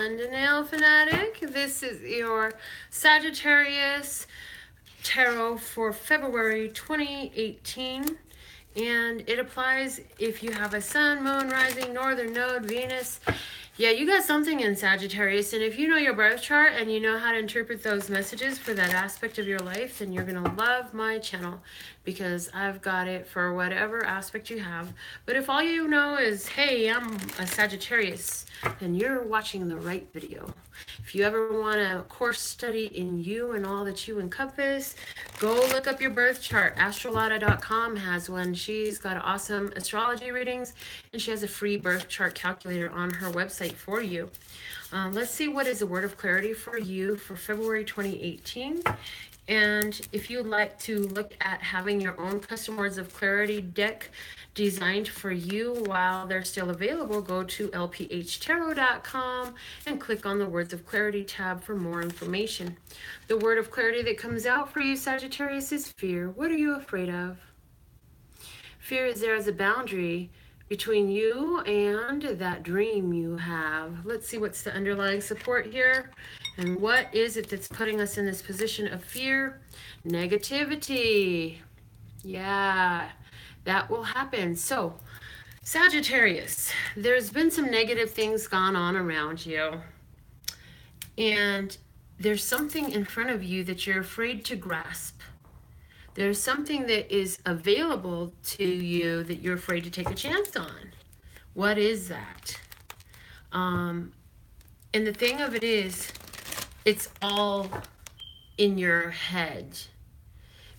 Melinda NailFanatic. This is your Sagittarius tarot for February 2018. And it applies if you have a sun, moon, rising, northern node, Venus. Yeah, you got something in Sagittarius. And if you know your birth chart and you know how to interpret those messages for that aspect of your life, then you're going to love my channel because I've got it for whatever aspect you have. But if all you know is, hey, I'm a Sagittarius, then you're watching the right video. If you ever want a course study in you and all that you encompass, go look up your birth chart. Astrology.com has one. She's got awesome astrology readings, and she has a free birth chart calculator on her website for you. Let's see what is the word of clarity for you for February 2018. And if you'd like to look at having your own custom words of clarity deck designed for you while they're still available, go to LPHtarot.com and click on the Words of Clarity tab for more information. The word of clarity that comes out for you, Sagittarius, is fear. What are you afraid of? Fear is there as a boundary between you and that dream you have. Let's see what's the underlying support here. And what is it that's putting us in this position of fear? Negativity. Yeah, that will happen. So, Sagittarius, there's been some negative things gone on around you. And there's something in front of you that you're afraid to grasp. There's something that is available to you that you're afraid to take a chance on. What is that? And the thing of it is, it's all in your head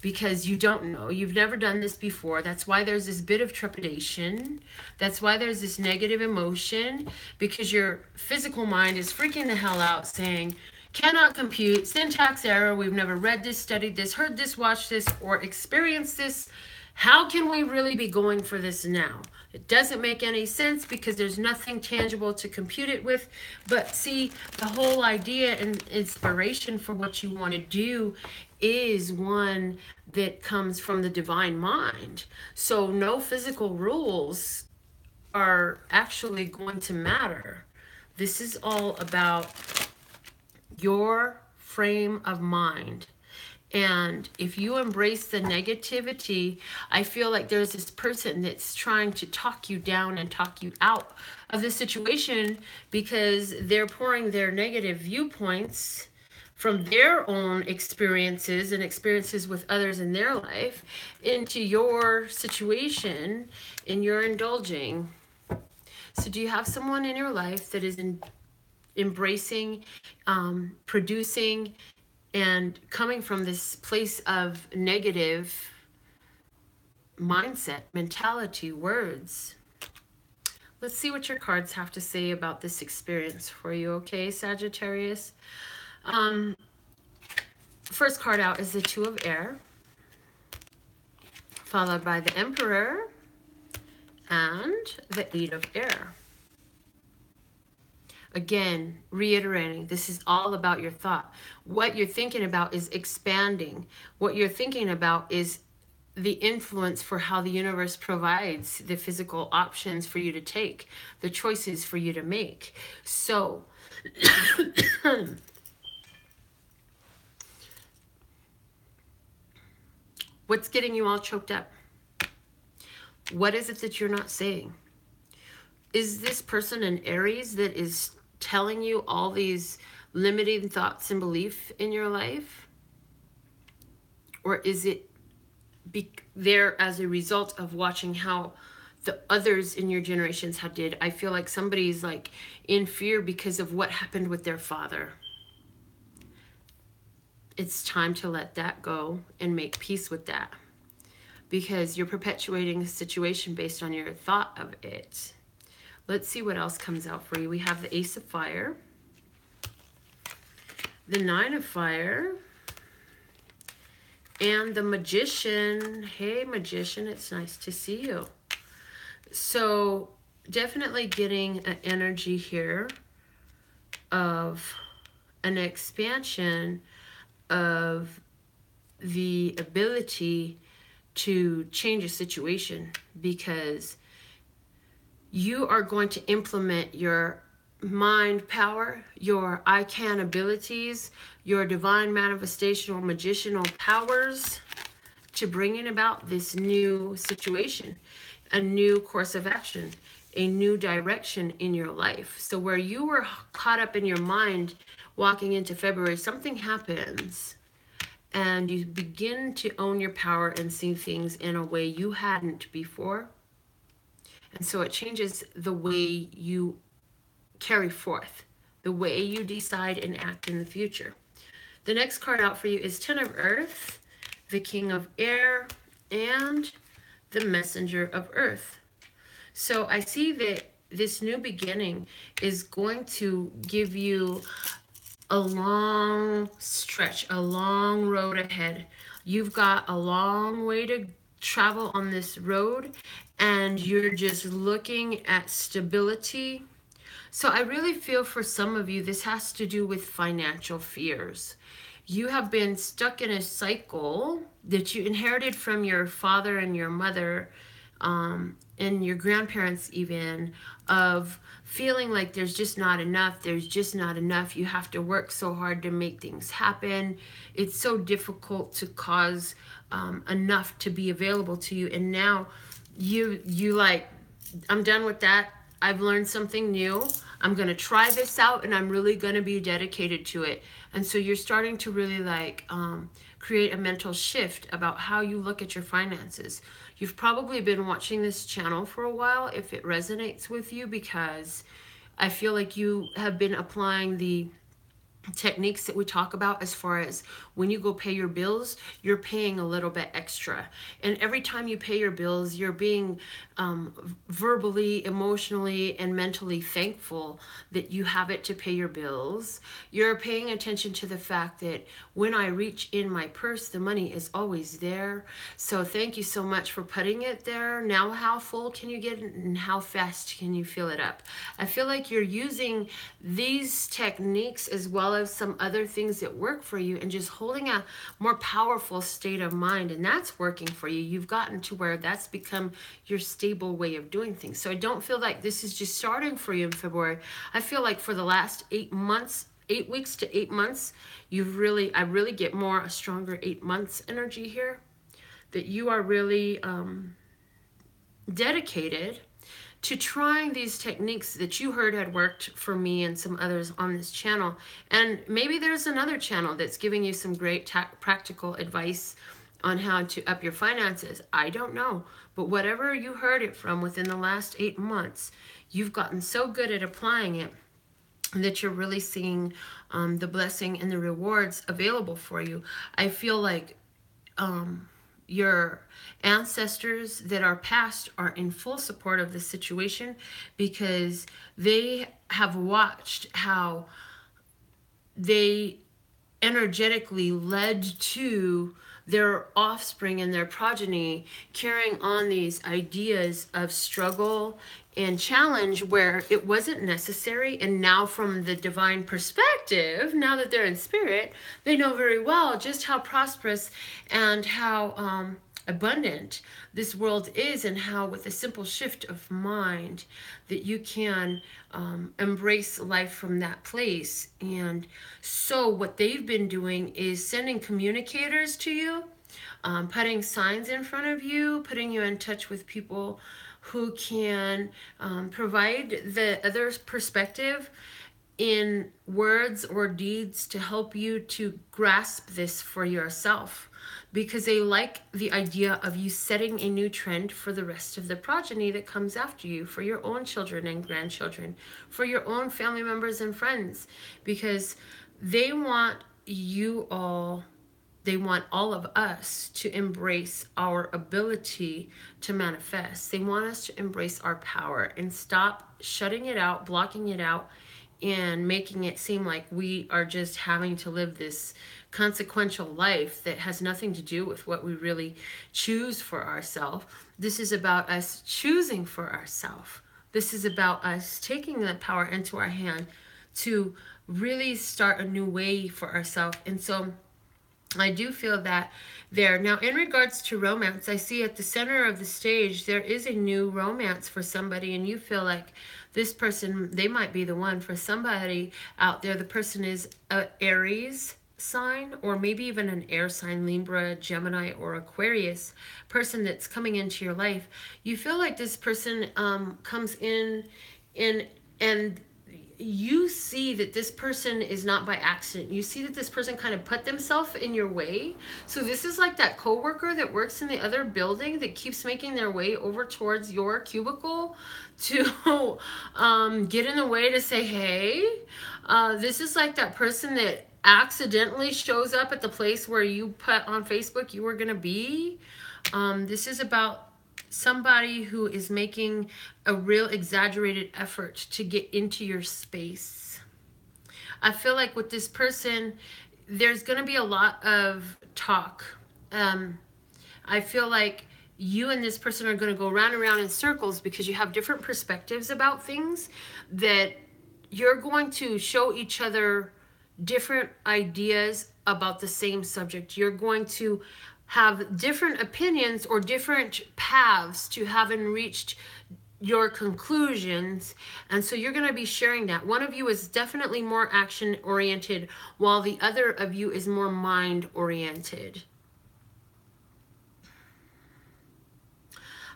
because you don't know. You've never done this before. That's why there's this bit of trepidation. That's why there's this negative emotion, because your physical mind is freaking the hell out saying, cannot compute, syntax error, we've never read this, studied this, heard this, watched this, or experienced this. How can we really be going for this now? It doesn't make any sense because there's nothing tangible to compute it with. But see, the whole idea and inspiration for what you want to do is one that comes from the divine mind. So no physical rules are actually going to matter. This is all about your frame of mind. And if you embrace the negativity, I feel like there's this person that's trying to talk you down and talk you out of the situation because they're pouring their negative viewpoints from their own experiences and experiences with others in their life into your situation, and you're indulging. So do you have someone in your life that is embracing, producing, and coming from this place of negative mindset, mentality, words? Let's see what your cards have to say about this experience for you, okay, Sagittarius? First card out is the Two of Air, followed by the Emperor and the Eight of Air. Again, reiterating, this is all about your thought. What you're thinking about is expanding. What you're thinking about is the influence for how the universe provides the physical options for you to take, the choices for you to make. So, what's getting you all choked up? What is it that you're not saying? Is this person an Aries that is telling you all these limiting thoughts and belief in your life? Or is it there as a result of watching how the others in your generations had did? I feel like somebody's like in fear because of what happened with their father. It's time to let that go and make peace with that, because you're perpetuating a situation based on your thought of it. Let's see what else comes out for you. We have the Ace of Fire, the Nine of Fire, and the Magician. Hey, Magician, it's nice to see you. So definitely getting an energy here of an expansion of the ability to change a situation, because you are going to implement your mind power, your I can abilities, your divine manifestational magicianal powers to bringing about this new situation, a new course of action, a new direction in your life. So where you were caught up in your mind walking into February, something happens and you begin to own your power and see things in a way you hadn't before. And so it changes the way you carry forth, the way you decide and act in the future. The next card out for you is Ten of Earth, the King of Air, and the Messenger of Earth. So I see that this new beginning is going to give you a long stretch, a long road ahead. You've got a long way to travel on this road, and you're just looking at stability. So I really feel for some of you, this has to do with financial fears. You have been stuck in a cycle that you inherited from your father and your mother, and your grandparents even, of feeling like there's just not enough, you have to work so hard to make things happen. It's so difficult to cause enough to be available to you. And now you like, I'm done with that. I've learned something new. I'm going to try this out, and I'm really going to be dedicated to it. And so you're starting to really like create a mental shift about how you look at your finances. You've probably been watching this channel for a while if it resonates with you, because I feel like you have been applying the techniques that we talk about as far as when you go pay your bills, you're paying a little bit extra. And every time you pay your bills, you're being verbally, emotionally, and mentally thankful that you have it to pay your bills. You're paying attention to the fact that when I reach in my purse, the money is always there. So thank you so much for putting it there. Now how full can you get it, and how fast can you fill it up? I feel like you're using these techniques as well as some other things that work for you, and just holding a more powerful state of mind, and that's working for you. You've gotten to where that's become your stable way of doing things. So I don't feel like this is just starting for you in February. I feel like for the last 8 weeks to 8 months, I really get a stronger 8 months energy here, that you are really dedicated to trying these techniques that you heard had worked for me and some others on this channel. And maybe there's another channel that's giving you some great practical advice on how to up your finances. I don't know. But whatever you heard it from within the last 8 months, you've gotten so good at applying it that you're really seeing the blessing and the rewards available for you. I feel like your ancestors that are past are in full support of this situation, because they have watched how they energetically led to their offspring and their progeny carrying on these ideas of struggle and challenge where it wasn't necessary. And now from the divine perspective, now that they're in spirit, they know very well just how prosperous and how abundant this world is, and how with a simple shift of mind that you can embrace life from that place. And so what they've been doing is sending communicators to you, putting signs in front of you, putting you in touch with people who can provide the other perspective in words or deeds to help you to grasp this for yourself, because they like the idea of you setting a new trend for the rest of the progeny that comes after you, for your own children and grandchildren, for your own family members and friends, because they want all of us to embrace our ability to manifest. They want us to embrace our power and stop shutting it out, blocking it out, and making it seem like we are just having to live this consequential life that has nothing to do with what we really choose for ourselves. This is about us choosing for ourselves. This is about us taking that power into our hand to really start a new way for ourselves. And so I do feel that there. Now, in regards to romance, I see at the center of the stage, there is a new romance for somebody, and you feel like This person, they might be the one for somebody out there. The person is a Aries sign, or maybe even an air sign, Libra, Gemini, or Aquarius person that's coming into your life. You feel like this person comes in and you see that this person is not by accident. You see that this person kind of put themselves in your way. So this is like that coworker that works in the other building that keeps making their way over towards your cubicle to get in the way to say, hey. This is like that person that accidentally shows up at the place where you put on Facebook you were going to be. This is about somebody who is making a real exaggerated effort to get into your space. I feel like with this person, there's going to be a lot of talk. I feel like you and this person are going to go round and round in circles because you have different perspectives about things, that you're going to show each other different ideas about the same subject. You're going to have different opinions or different paths to having reached your conclusions, and so you're going to be sharing that. One of you is definitely more action oriented while the other of you is more mind oriented.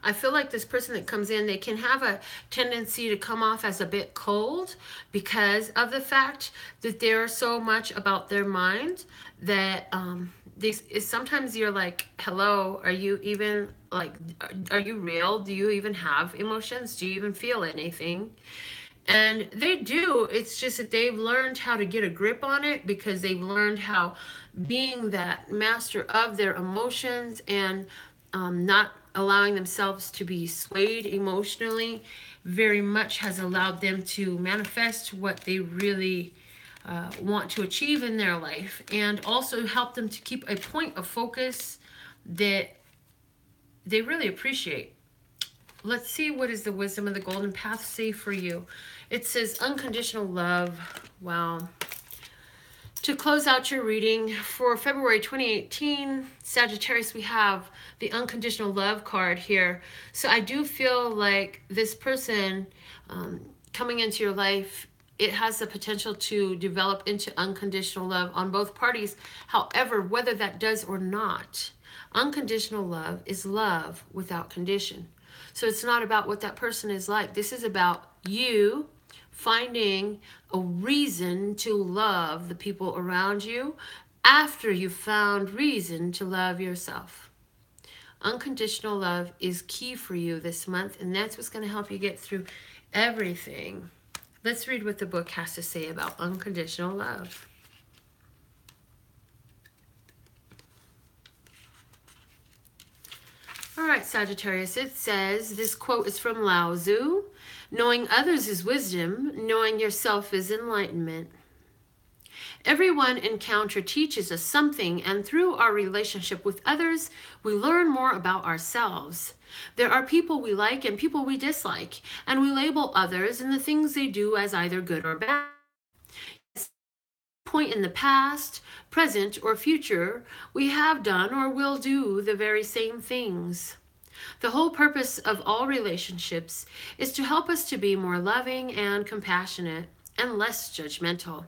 I feel like this person that comes in, they can have a tendency to come off as a bit cold because of the fact that they're so much about their mind that sometimes you're like, hello, are you even like, are you real? Do you even have emotions? Do you even feel anything? And they do. It's just that they've learned how to get a grip on it because they've learned how being that master of their emotions and not allowing themselves to be swayed emotionally very much has allowed them to manifest what they really want to achieve in their life, and also help them to keep a point of focus that they really appreciate. Let's see, what is the wisdom of the golden path say for you? It says unconditional love. Wow. To close out your reading for February 2018, Sagittarius, we have the unconditional love card here. So I do feel like this person coming into your life, it has the potential to develop into unconditional love on both parties. However, whether that does or not, unconditional love is love without condition. So it's not about what that person is like. This is about you finding a reason to love the people around you after you've found reason to love yourself. Unconditional love is key for you this month, and that's what's going to help you get through everything. Let's read what the book has to say about unconditional love. All right, Sagittarius, it says, this quote is from Lao Tzu: knowing others is wisdom, knowing yourself is enlightenment. Everyone encounter teaches us something, and through our relationship with others, we learn more about ourselves. There are people we like and people we dislike, and we label others and the things they do as either good or bad. At some point in the past, present, or future, we have done or will do the very same things. The whole purpose of all relationships is to help us to be more loving and compassionate and less judgmental.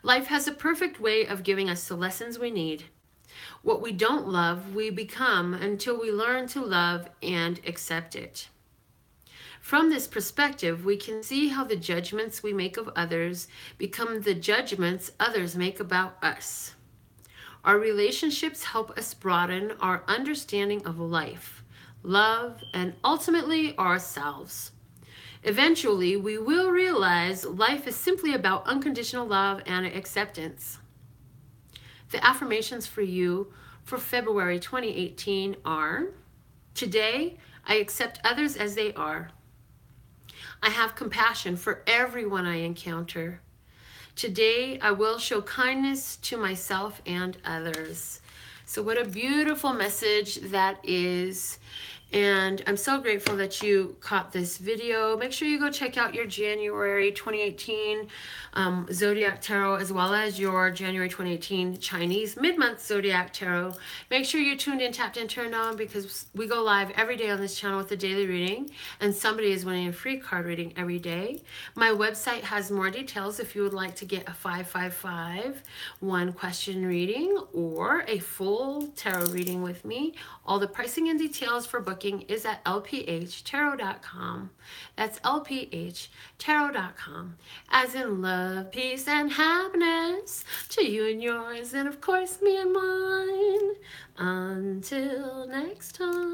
Life has a perfect way of giving us the lessons we need. What we don't love, we become until we learn to love and accept it. From this perspective, we can see how the judgments we make of others become the judgments others make about us. Our relationships help us broaden our understanding of life, love, and ultimately ourselves. Eventually, we will realize life is simply about unconditional love and acceptance. The affirmations for you for February 2018 are: today, I accept others as they are. I have compassion for everyone I encounter. Today, I will show kindness to myself and others. So what a beautiful message that is. And I'm so grateful that you caught this video. Make sure you go check out your January 2018 Zodiac Tarot, as well as your January 2018 Chinese mid-month Zodiac Tarot. Make sure you tuned in, tapped in, turned on, because we go live every day on this channel with a daily reading, and somebody is winning a free card reading every day. My website has more details if you would like to get a 555 one-question reading or a full tarot reading with me. All the pricing and details for booking is at LPHtarot.com. That's LPHtarot.com. As in love, peace, and happiness to you and yours, and of course me and mine. Until next time.